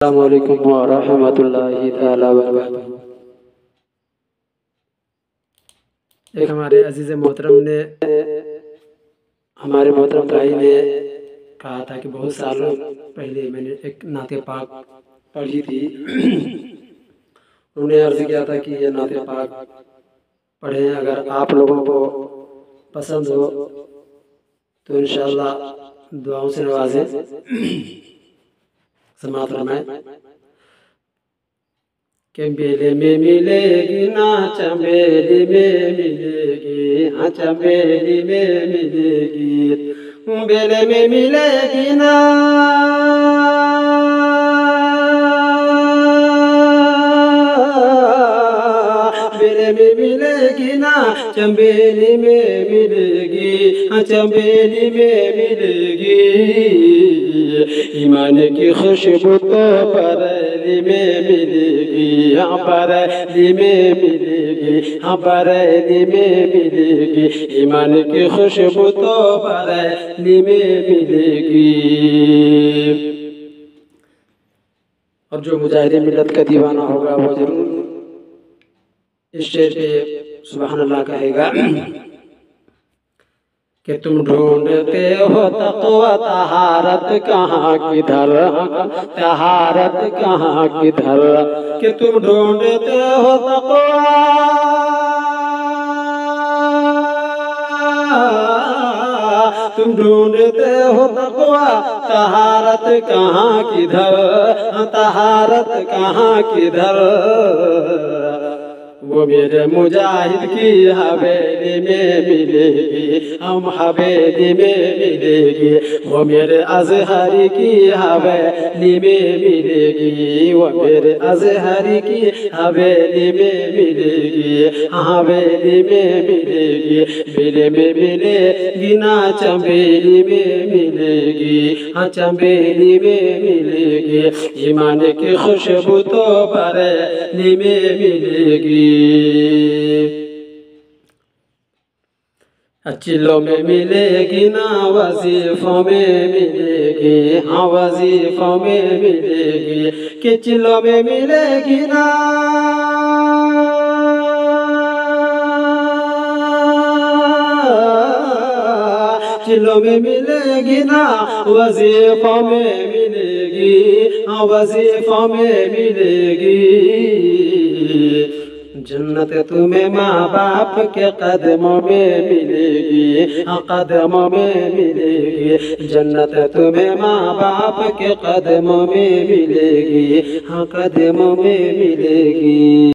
السلام علیکم ورحمۃ اللہ تعالی وبرکاتہ۔ ایک ہمارے عزیز محترم نے ہمارے محترم بھائی نے کہا تھا کہ بہت سالوں پہلے میں نے ایک نعت پاک پڑھی تھی۔ انہوں نے عرض کیا تھا کہ یہ نعت پاک پڑھیں، اگر آپ لوگوں کو پسند ہو تو انشاءاللہ دعاؤں سے نوازیں۔ سماعت فرمائیں کہ بیلے میں ملے گی نا چمیلی میں ملے گی، ہاں چمیلی میں ملے گی، بیلے میں ملے گی نا بیلے میں ملے گی نا چمیلی میں ملے گی، ہاں چمیلی میں ملے گی، ایمان کی خوشبو تو بریلی میں ملے گی، ہاں بریلی میں ملے گی، ہاں بریلی میں ملے گی، ایمان کی خوشبو تو بریلی میں ملے گی۔ اور جو مجاہد ملت کا دیوانہ ہوگا وہ ضرور اس شعر پہ سبحان اللہ کہے گا کہ تم ڈھونڈتے ہو تقوی طہارت کہاں کدھر، طہارت کہاں کدھر، کہ تم ڈھونڈتے ہو تقوی، تم ڈھونڈتے ہو تقوی طہارت کہاں کدھر، طہارت کہاں کدھر، وہ میرے مجاہد کی حویلی میں ملے گی، ہم حویلی میں ملے گی، وہ میرے ازہری کی حویلی میں ملے گی، وہ میرے ازہری کی حویلی میں ملے گی، حویلی میں ملے گی، بیلے میں ملے گی نا چمیلی میں ملے گی، ہاں چمیلی میں ملے گی، ایمان کی خوشبو تو بریلی میں ملے گی، چلوں میں ملے گی نا وظیفوں میں ملے گی، ہاں وظیفوں میں ملے گی، کہ چلوں میں ملے گی نا چلوں میں ملے گی نا وظیفوں میں ملے گی، ہاں وظیفوں میں ملے گی، جنت تمہیں ماں باپ کے قدموں میں ملے گی، ہاں قدموں میں ملے گی، جنت تمہیں ماں باپ کے قدموں میں ملے گی، ہاں قدموں میں ملے گی۔